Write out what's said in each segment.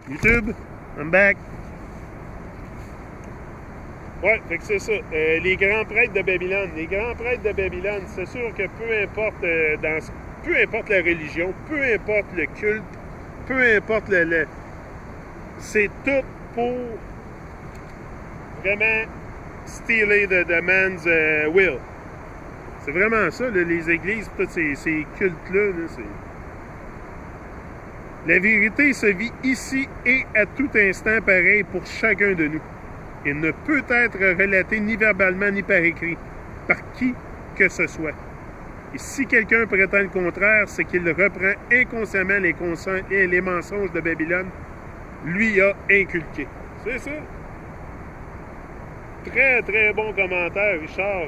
YouTube, I'm back. Ouais, fait que c'est ça. Les grands prêtres de Babylone. Les grands prêtres de Babylone, c'est sûr que peu importe la religion, peu importe le culte, peu importe c'est tout pour vraiment stealer the man's will. C'est vraiment ça, là, les églises, tous ces cultes-là. Là, la vérité se vit ici et à tout instant pareil pour chacun de nous. Il ne peut être relaté ni verbalement ni par écrit, par qui que ce soit. Et si quelqu'un prétend le contraire, c'est qu'il reprend inconsciemment les mensonges de Babylone, lui a inculqué. C'est ça. Très, très bon commentaire, Richard.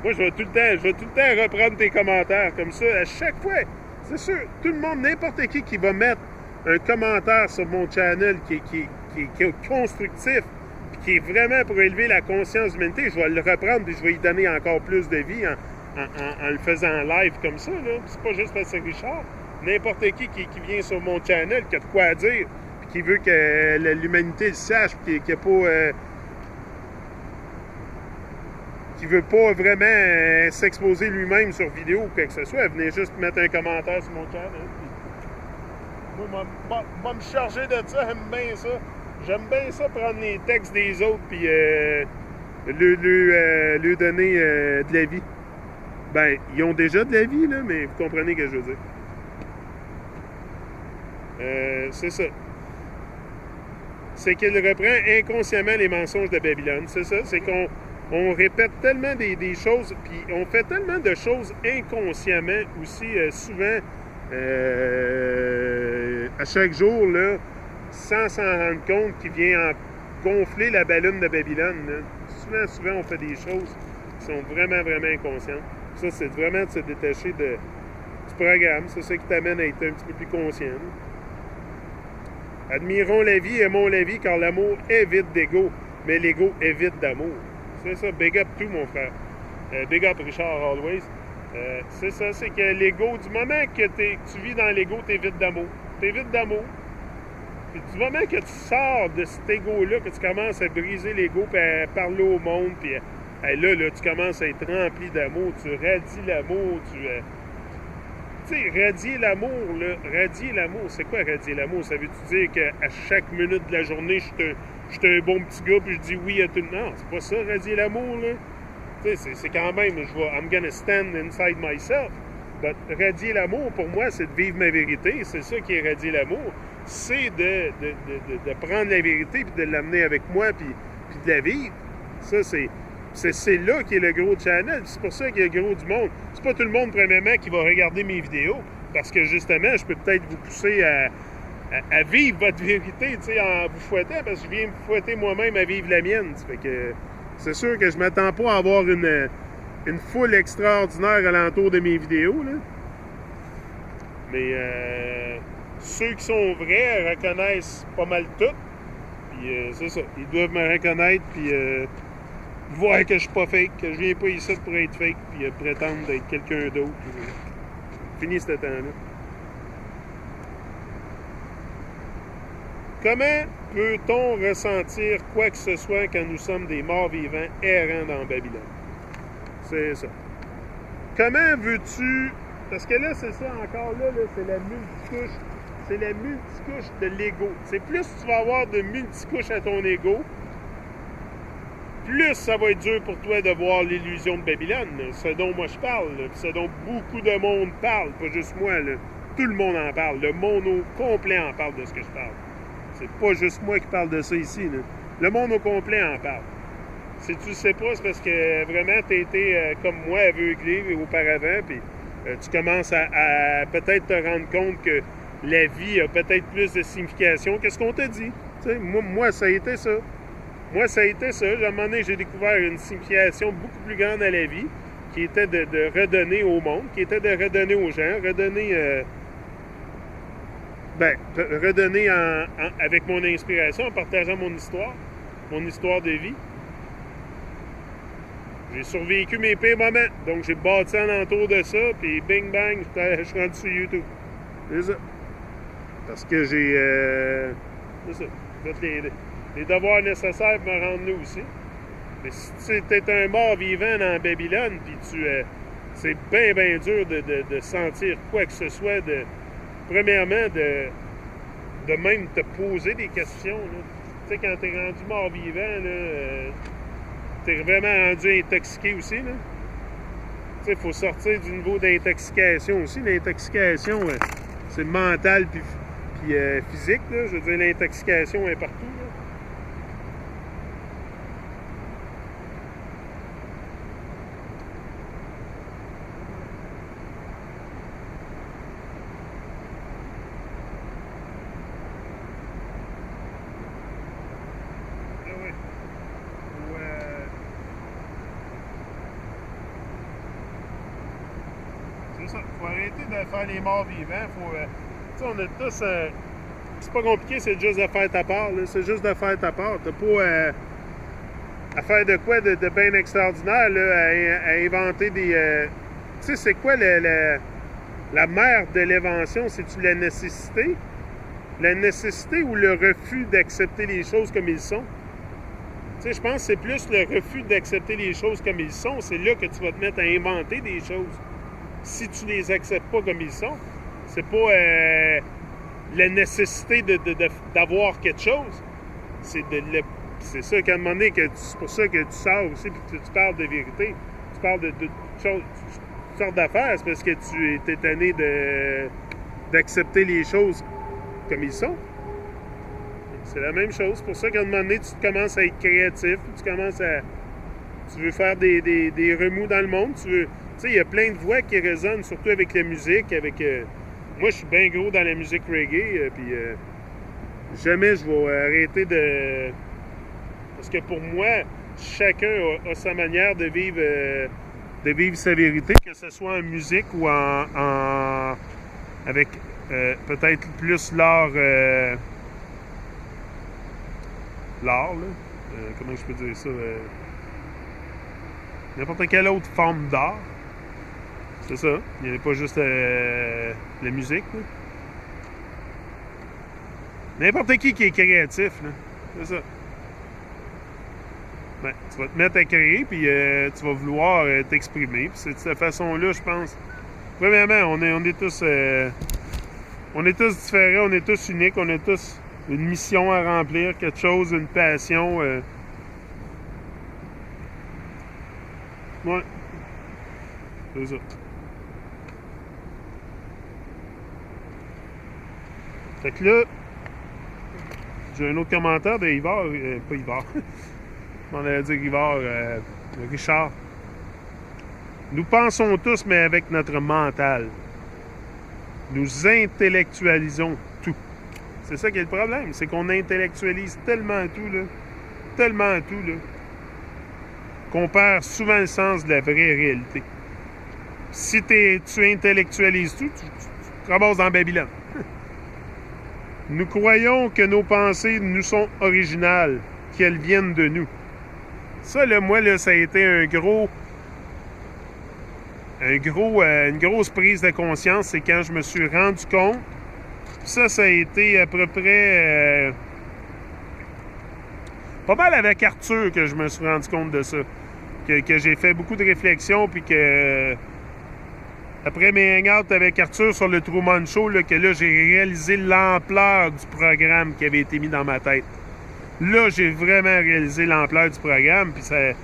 Moi, je vais tout le temps reprendre tes commentaires comme ça. À chaque fois, c'est sûr, tout le monde, n'importe qui va mettre un commentaire sur mon channel qui est constructif, puis qui est vraiment pour élever la conscience de l'humanité, je vais le reprendre et je vais y donner encore plus de vie en le faisant en live comme ça. C'est pas juste parce que c'est Richard. N'importe qui vient sur mon channel, qui a de quoi dire, puis qui veut que l'humanité le sache, puis qui n'a pas... qui veut pas vraiment s'exposer lui-même sur vidéo ou quoi que ce soit, venez juste mettre un commentaire sur mon channel. Moi, je vais me charger de ça, j'aime bien ça. J'aime bien ça, prendre les textes des autres puis lui donner de la vie. Ben, ils ont déjà de la vie, là, mais vous comprenez ce que je veux dire. C'est ça. C'est qu'il reprend inconsciemment les mensonges de Babylone. C'est ça, c'est qu'on répète tellement des choses, puis on fait tellement de choses inconsciemment aussi, souvent, à chaque jour, là, sans s'en rendre compte, qui vient gonfler la ballonne de Babylone. Là. Souvent, on fait des choses qui sont vraiment, vraiment inconscientes. Ça, c'est vraiment de se détacher du programme. C'est ça qui t'amène à être un petit peu plus conscient. Là. Admirons la vie, aimons la vie, car l'amour est vide d'ego, mais l'ego est vide d'amour. C'est ça, big up tout, mon frère. Big up Richard always. C'est ça, c'est que l'ego, du moment que tu vis dans l'ego, t'es vide d'amour. T'es vide d'amour. Puis du moment que tu sors de cet ego-là, que tu commences à briser l'ego, puis à parler au monde, puis là, tu commences à être rempli d'amour, tu radies l'amour, tu sais, radier l'amour, là, radier l'amour, c'est quoi radier l'amour? Ça veut-tu dire qu'à chaque minute de la journée, je suis un bon petit gars, puis je dis oui à tout le monde? Non, c'est pas ça, radier l'amour, là. Tu sais, c'est quand même, I'm gonna stand inside myself. But radier l'amour, pour moi, c'est de vivre ma vérité. C'est ça qui est radier l'amour. C'est de prendre la vérité puis de l'amener avec moi puis de la vivre. Ça, c'est là qui est le gros channel. C'est pour ça qu'il y a le gros du monde. C'est pas tout le monde, premièrement, qui va regarder mes vidéos. Parce que, justement, je peux peut-être vous pousser à vivre votre vérité, tu sais, en vous fouettant. Parce que je viens me fouetter moi-même à vivre la mienne. Ça fait que c'est sûr que je m'attends pas à avoir une foule extraordinaire alentour de mes vidéos, là. Mais ceux qui sont vrais reconnaissent pas mal tout. Puis c'est ça. Ils doivent me reconnaître puis voir que je suis pas fake, que je viens pas ici pour être fake puis prétendre d'être quelqu'un d'autre. Fini ce temps-là. Comment peut-on ressentir quoi que ce soit quand nous sommes des morts vivants errants dans Babylone? C'est ça. Comment veux-tu... Parce que là, c'est ça encore, là c'est la multicouche. C'est la multicouche de l'ego. C'est plus tu vas avoir de multicouches à ton ego, plus ça va être dur pour toi de voir l'illusion de Babylone. Ce dont moi je parle, là, ce dont beaucoup de monde parle, pas juste moi. Là. Tout le monde en parle. Le monde au complet en parle de ce que je parle. C'est pas juste moi qui parle de ça ici. Là. Le monde au complet en parle. Si tu le sais pas, c'est parce que vraiment tu as été comme moi aveuglé auparavant, puis tu commences à peut-être te rendre compte que la vie a peut-être plus de signification que ce qu'on t'a dit. Moi, ça a été ça. Moi, ça a été ça. À un moment donné, j'ai découvert une signification beaucoup plus grande à la vie, qui était de redonner au monde, qui était de redonner aux gens, redonner avec mon inspiration, en partageant mon histoire de vie. J'ai survécu mes pires moments, donc j'ai bâti en entour de ça, puis bing bang, je suis rendu sur YouTube. C'est ça. Parce que j'ai fait les devoirs nécessaires pour me rendre là aussi. Mais si tu es un mort vivant dans Babylone, puis c'est bien, bien dur de sentir quoi que ce soit, premièrement, de même te poser des questions. Tu sais, quand tu es rendu mort vivant, tu es vraiment rendu intoxiqué aussi. Tu sais, il faut sortir du niveau d'intoxication aussi. L'intoxication, c'est mental puis physique. Là. Je veux dire, l'intoxication est partout. Là. C'est ça. Il faut arrêter de faire les morts vivants. Tu sais, on a tous. C'est pas compliqué, c'est juste de faire ta part. C'est juste de faire ta part. T'as pas à faire de quoi de bien extraordinaire, là, à inventer des. Tu sais, c'est quoi la mère de l'invention? C'est-tu la nécessité? La nécessité ou le refus d'accepter les choses comme ils sont? Tu sais, je pense que c'est plus le refus d'accepter les choses comme ils sont. C'est là que tu vas te mettre à inventer des choses. Si tu les acceptes pas comme ils sont, c'est pas la nécessité d'avoir quelque chose. C'est ça qu'à un moment donné, c'est pour ça que tu sors aussi et que tu parles de vérité. Tu parles de toutes sortes d'affaires. C'est parce que tu es tanné d'accepter les choses comme ils sont. C'est la même chose. C'est pour ça qu'à un moment donné, tu commences à être créatif. Tu veux faire des remous dans le monde. Tu sais, il y a plein de voix qui résonnent, surtout avec la musique. Moi, je suis bien gros dans la musique reggae. Puis jamais je vais arrêter de... Parce que pour moi, chacun a sa manière de vivre sa vérité, que ce soit en musique ou avec peut-être plus l'art... l'art, là. Comment je peux dire ça? N'importe quelle autre forme d'art. C'est ça. Il n'y a pas juste la musique. Là. N'importe qui est créatif. Là. C'est ça. Ben, tu vas te mettre à créer, puis tu vas vouloir t'exprimer. Puis c'est de cette façon-là, je pense. Premièrement, on est tous différents, on est tous uniques, on a tous une mission à remplir, quelque chose, une passion. Ouais. C'est ça. Fait que là, j'ai un autre commentaire de Yvar, pas Yvar, on allait dire Yvar, Richard. Nous pensons tous, mais avec notre mental. Nous intellectualisons tout. C'est ça qui est le problème, c'est qu'on intellectualise tellement tout, là, qu'on perd souvent le sens de la vraie réalité. Si tu intellectualises tout, tu te ramasses dans Babylone. Nous croyons que nos pensées nous sont originales, qu'elles viennent de nous. Ça, là, moi, là, ça a été une grosse prise de conscience, c'est quand je me suis rendu compte. Ça a été à peu près pas mal avec Arthur que je me suis rendu compte de ça. Que j'ai fait beaucoup de réflexions, puis que après mes hangouts avec Arthur sur le Truman Show, là, que là, j'ai réalisé l'ampleur du programme qui avait été mis dans ma tête. Là, j'ai vraiment réalisé l'ampleur du programme, puis c'est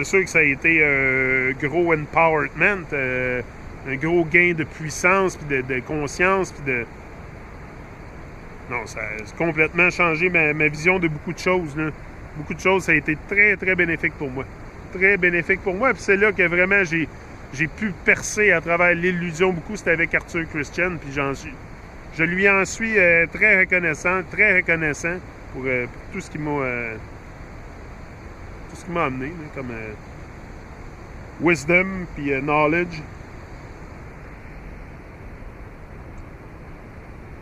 sûr que ça a été un gros empowerment, un gros gain de puissance, puis de conscience, puis de... Non, ça a complètement changé ma vision de beaucoup de choses, là. Beaucoup de choses, ça a été très, très bénéfique pour moi. Très bénéfique pour moi, puis c'est là que vraiment j'ai pu percer à travers l'illusion beaucoup, c'était avec Arthur Christian, puis je lui en suis très reconnaissant pour tout ce qui m'a amené, là, comme wisdom, puis knowledge.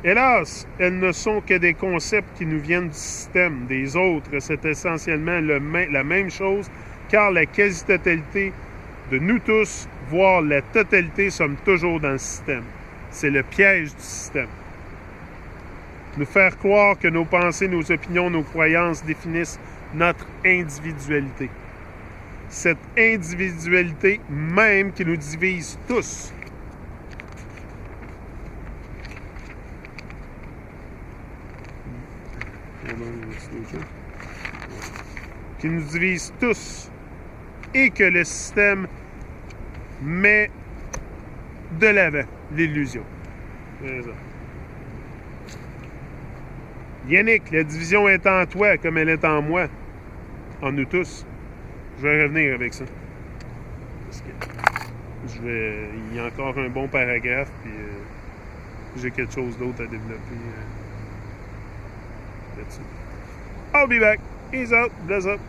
Hélas, elles ne sont que des concepts qui nous viennent du système. Des autres, c'est essentiellement la même chose, car la quasi-totalité de nous tous, voire la totalité, sommes toujours dans le système. C'est le piège du système. nous faire croire que nos pensées, nos opinions, nos croyances définissent notre individualité. Cette individualité même qui nous divise tous. Qui nous divise tous et que le système met de l'avant, l'illusion. C'est ça. Yannick, la division est en toi comme elle est en moi, en nous tous. Je vais revenir avec ça. Parce que il y a encore un bon paragraphe, puis j'ai quelque chose d'autre à développer là-dessus. I'll be back. Ease out. Bless up.